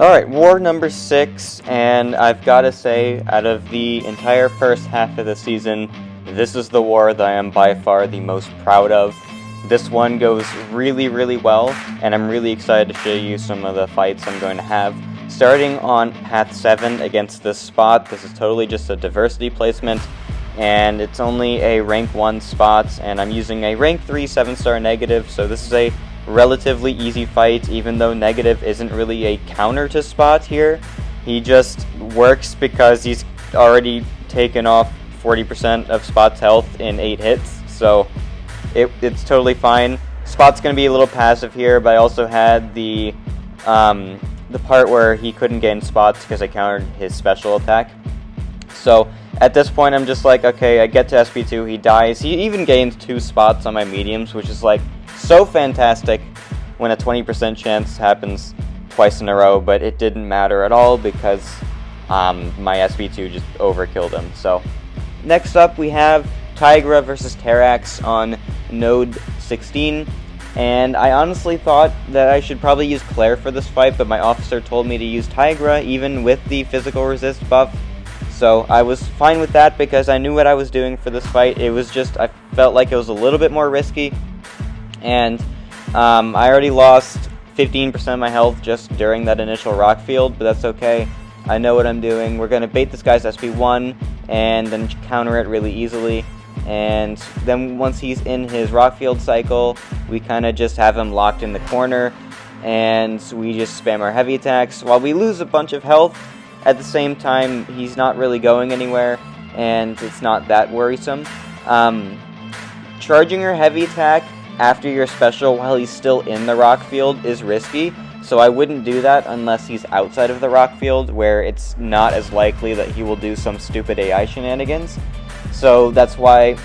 Alright, war number 6, and I've got to say, out of the entire first half of the season, this is the war that I am by far the most proud of. This one goes really, really well, and I'm really excited to show you some of the fights I'm going to have. Starting on Path 7 against this spot, this is totally just a diversity placement, and it's only a rank 1 spot, and I'm using a rank 3 7-star negative, so this is a relatively easy fight, even though negative isn't really a counter to Spot here. He just works because he's already taken off 40% of Spot's health in 8 hits, so it's totally fine. Spot's going to be a little passive here, but I also had the part where he couldn't gain spots because I countered his special attack. So at this point I'm just like, okay, I get to SP2, he dies. He even gains 2 spots on my mediums, which is like so fantastic when a 20% chance happens twice in a row, but it didn't matter at all because my SP2 just overkilled him. So next up we have Tigra versus Terrax on node 16, and I honestly thought that I should probably use Claire for this fight, but my officer told me to use Tigra even with the physical resist buff. So I was fine with that because I knew what I was doing for this fight. It was just, I felt like it was a little bit more risky. And I already lost 15% of my health just during that initial rock field, but that's okay. I know what I'm doing. We're going to bait this guy's SP1 and then counter it really easily. And then once he's in his rock field cycle, we kind of just have him locked in the corner, and we just spam our heavy attacks. While we lose a bunch of health, at the same time, he's not really going anywhere, and it's not that worrisome. Charging your heavy attack after your special while he's still in the rock field is risky, so I wouldn't do that unless he's outside of the rock field, where it's not as likely that he will do some stupid AI shenanigans. So that's why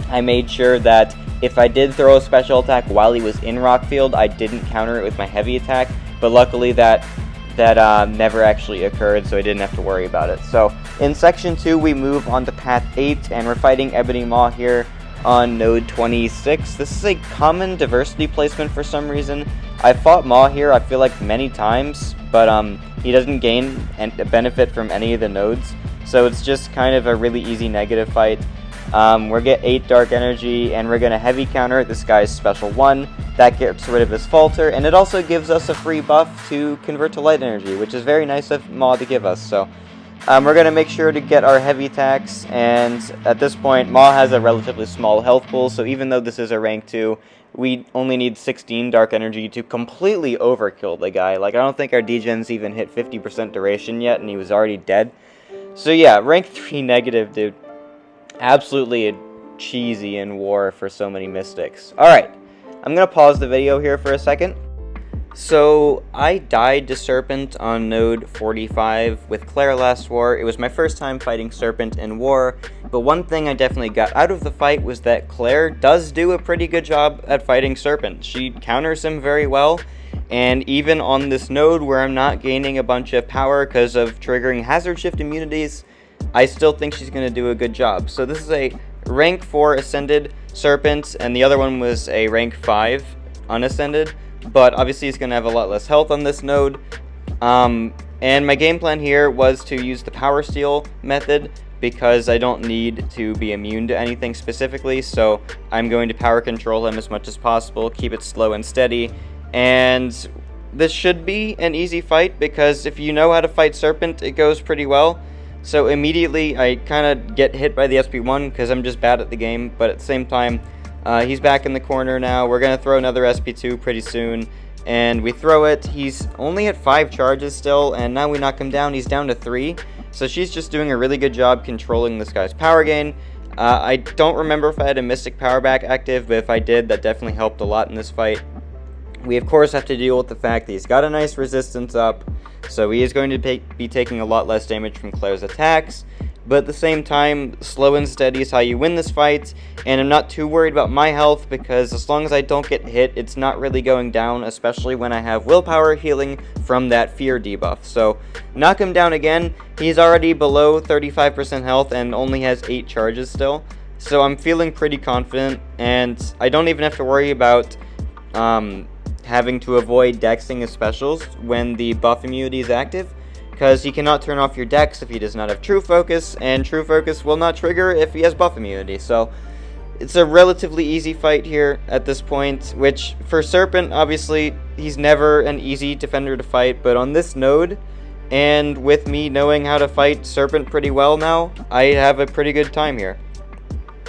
I made sure that if I did throw a special attack while he was in rock field, I didn't counter it with my heavy attack, but luckily that never actually occurred, so I didn't have to worry about it. So in section 2 we move on to path 8, and we're fighting Ebony Maw here on node 26. This is a common diversity placement for some reason. I fought Maw here, I feel like, many times, but he doesn't gain a benefit from any of the nodes, so it's just kind of a really easy negative fight. We're get 8 dark energy, and we're going to heavy counter this guy's special 1. That gets rid of his falter, and it also gives us a free buff to convert to light energy, which is very nice of Maw to give us. So we're going to make sure to get our heavy attacks, and at this point Maw has a relatively small health pool, so even though this is a rank 2, we only need 16 dark energy to completely overkill the guy. Like, I don't think our degens even hit 50% duration yet, and he was already dead. So yeah, rank 3 negative, dude. Absolutely cheesy in war for so many mystics. Alright, I'm going to pause the video here for a second. So, I died to Serpent on node 45 with Claire last war. It was my first time fighting Serpent in war, but one thing I definitely got out of the fight was that Claire does do a pretty good job at fighting Serpent. She counters him very well, and even on this node where I'm not gaining a bunch of power because of triggering hazard shift immunities, I still think she's going to do a good job. So this is a rank 4 ascended Serpent, and the other one was a rank 5 unascended, but obviously he's going to have a lot less health on this node. And my game plan here was to use the power steal method because I don't need to be immune to anything specifically, so I'm going to power control him as much as possible, keep it slow and steady, and this should be an easy fight because if you know how to fight Serpent, it goes pretty well. So immediately I kind of get hit by the SP1 because I'm just bad at the game, but at the same time, he's back in the corner now. We're going to throw another SP2 pretty soon, and we throw it. He's only at 5 charges still, and now we knock him down. He's down to 3, so she's just doing a really good job controlling this guy's power gain. I don't remember if I had a Mystic Power Back active, but if I did, that definitely helped a lot in this fight. We of course have to deal with the fact that he's got a nice resistance up, so he is going to be taking a lot less damage from Claire's attacks, but at the same time, slow and steady is how you win this fight, and I'm not too worried about my health because as long as I don't get hit, it's not really going down, especially when I have willpower healing from that fear debuff. So knock him down again. He's already below 35% health and only has 8 charges still, so I'm feeling pretty confident, and I don't even have to worry about having to avoid dexing his specials when the buff immunity is active, because he cannot turn off your dex if he does not have true focus, and true focus will not trigger if he has buff immunity. So it's a relatively easy fight here at this point, which for Serpent, obviously, he's never an easy defender to fight, but on this node, and with me knowing how to fight Serpent pretty well now, I have a pretty good time here.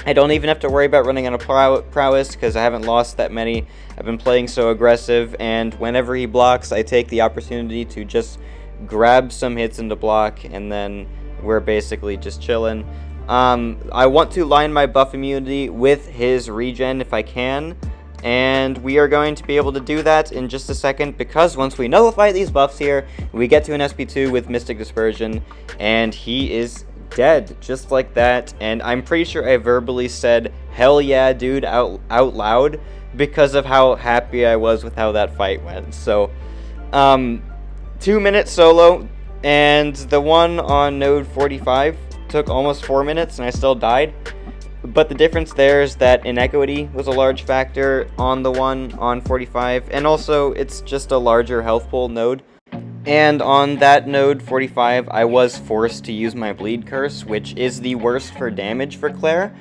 I don't even have to worry about running out of prowess, because I haven't lost that many. I've been playing so aggressive, and whenever he blocks, I take the opportunity to just grab some hits into block, and then we're basically just chilling. I want to line my buff immunity with his regen if I can, and we are going to be able to do that in just a second, because once we nullify these buffs here, we get to an SP2 with Mystic Dispersion, and he is dead, just like that. And I'm pretty sure I verbally said, "Hell yeah, dude," out loud, because of how happy I was with how that fight went. So, 2-minute solo, and the one on node 45 took almost 4 minutes, and I still died. But the difference there is that inequity was a large factor on the one on 45, and also it's just a larger health pool node. And on that node 45, I was forced to use my bleed curse, which is the worst for damage for Claire.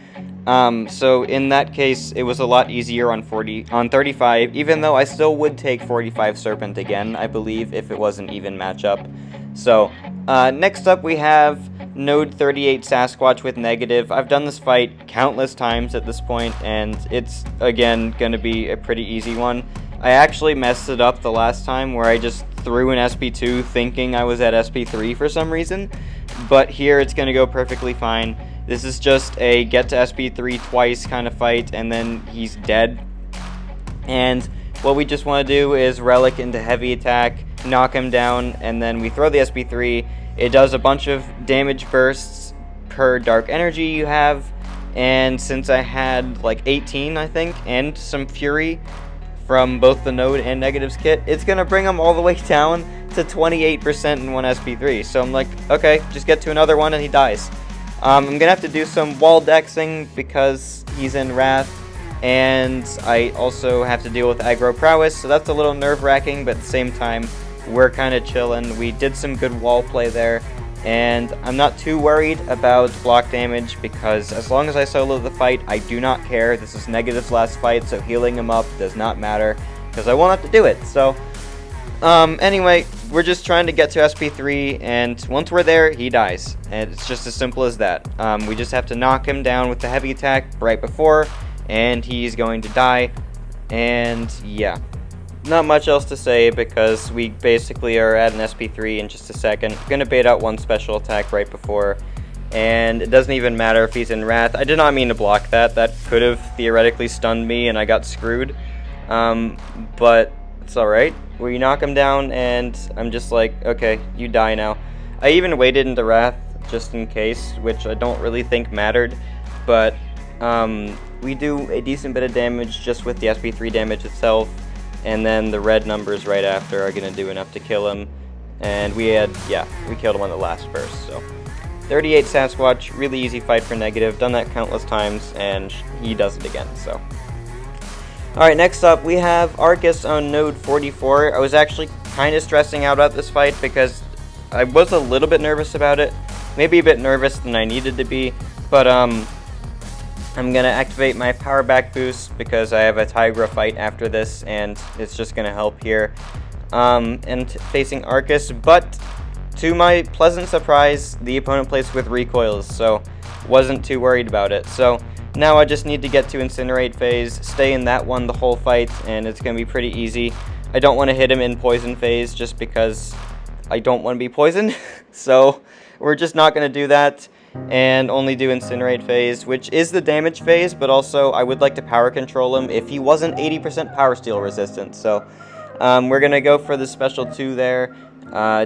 So in that case, it was a lot easier on 35, even though I still would take 45 Serpent again, I believe, if it was an even matchup. So, next up we have node 38 Sasquatch with negative. I've done this fight countless times at this point, and it's, again, going to be a pretty easy one. I actually messed it up the last time where I just threw an SP2 thinking I was at SP3 for some reason, but here it's going to go perfectly fine. This is just a get to SP3 twice kind of fight, and then he's dead. And what we just want to do is relic into heavy attack, knock him down, and then we throw the SP3. It does a bunch of damage bursts per dark energy you have, and since I had like 18, I think, and some fury from both the node and negatives kit, it's going to bring him all the way down to 28% in one SP3. So I'm like, okay, just get to another one and he dies. I'm going to have to do some wall dexing because he's in Wrath, and I also have to deal with aggro prowess, so that's a little nerve-wracking, but at the same time, we're kind of chilling. We did some good wall play there, and I'm not too worried about block damage because as long as I solo the fight, I do not care. This is Negative's last fight, so healing him up does not matter because I won't have to do it. So, anyway, we're just trying to get to SP3, and once we're there, he dies. And it's just as simple as that. We just have to knock him down with the heavy attack right before, and he's going to die. And yeah, not much else to say because we basically are at an SP3 in just a second. I'm gonna bait out one special attack right before, and it doesn't even matter if he's in Wrath. I did not mean to block that. That could have theoretically stunned me and I got screwed. But it's alright. We knock him down and I'm just like, okay, you die now. I even waited into Wrath just in case, which I don't really think mattered, but we do a decent bit of damage just with the SP3 damage itself, and then the red numbers right after are going to do enough to kill him, and we killed him on the last burst. So 38 Sasquatch, really easy fight for Negative, done that countless times, and he does it again. So alright, next up we have Aarkus on node 44. I was actually kind of stressing out about this fight because I was a little bit nervous about it, maybe a bit nervous than I needed to be, but I'm going to activate my power back boost because I have a Tigra fight after this, and it's just going to help here. And facing Aarkus, but to my pleasant surprise, the opponent plays with recoils, so wasn't too worried about it. So now I just need to get to Incinerate phase, stay in that one the whole fight, and it's going to be pretty easy. I don't want to hit him in Poison phase just because I don't want to be poisoned, so we're just not going to do that and only do Incinerate phase, which is the damage phase, but also I would like to power control him if he wasn't 80% power steal resistant. So we're going to go for the special 2 there,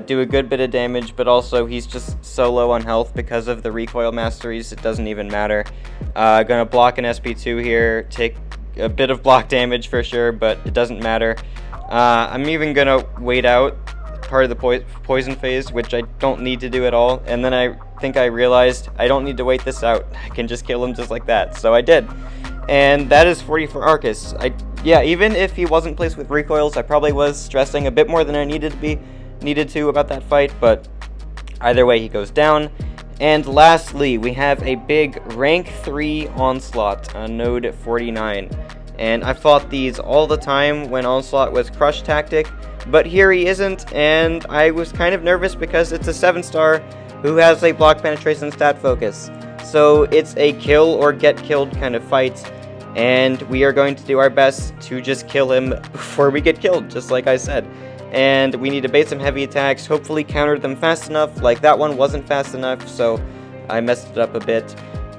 do a good bit of damage, but also he's just so low on health because of the recoil masteries, it doesn't even matter. Going to block an SP2 here, take a bit of block damage for sure, but it doesn't matter. I'm even going to wait out part of the poison phase, which I don't need to do at all, and then I think I realized I don't need to wait this out. I can just kill him just like that, so I did. And that is 40 for Aarkus. yeah, even if he wasn't placed with recoils, I probably was stressing a bit more than I needed to about that fight, but either way, he goes down. And lastly, we have a big rank 3 Onslaught on node 49. And I fought these all the time when Onslaught was crush tactic, but here he isn't, and I was kind of nervous because it's a 7-star who has a block penetration stat focus. So it's a kill or get killed kind of fight, and we are going to do our best to just kill him before we get killed, just like I said. And we need to bait some heavy attacks, hopefully counter them fast enough. Like, that one wasn't fast enough, so I messed it up a bit.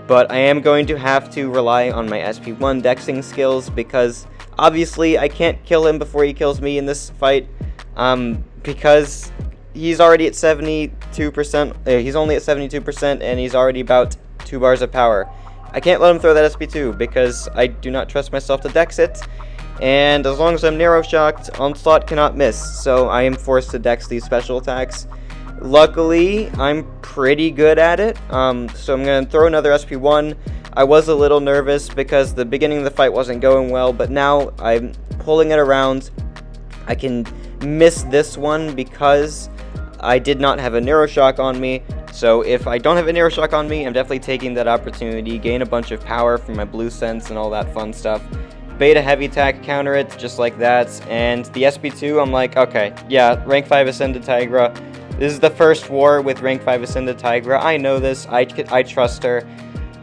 But I am going to have to rely on my SP1 dexing skills, because obviously I can't kill him before he kills me in this fight, because he's already at 72%, he's only at 72%, and he's already about 2 bars of power. I can't let him throw that SP2, because I do not trust myself to dex it, and as long as I'm narrow shocked, Onslaught cannot miss, so I am forced to dex these special attacks. Luckily, I'm pretty good at it, so I'm going to throw another SP1. I was a little nervous because the beginning of the fight wasn't going well, but now I'm pulling it around. I can miss this one because I did not have a Narrow Shock on me, so if I don't have a Narrow Shock on me, I'm definitely taking that opportunity, gain a bunch of power from my blue sense and all that fun stuff. Beta heavy attack, counter it, just like that, and the SP2, I'm like, okay, yeah, rank 5 Ascended Tigra. This is the first war with rank 5 Ascended Tigra. I know this. I trust her.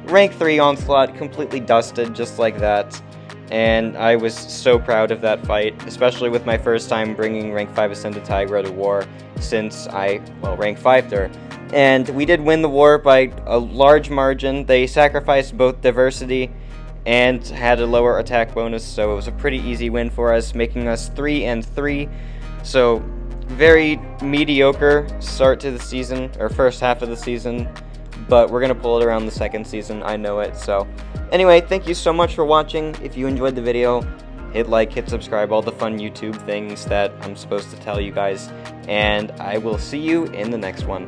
Rank 3 Onslaught, completely dusted, just like that. And I was so proud of that fight, especially with my first time bringing rank 5 Ascended Tigra to war since I, well, rank 5'd her. And we did win the war by a large margin. They sacrificed both diversity and had a lower attack bonus, so it was a pretty easy win for us, making us 3-3. So very mediocre start to the season, or first half of the season, but we're going to pull it around the second season, I know it. So anyway, thank you so much for watching. If you enjoyed the video, hit like, hit subscribe, all the fun YouTube things that I'm supposed to tell you guys, and I will see you in the next one.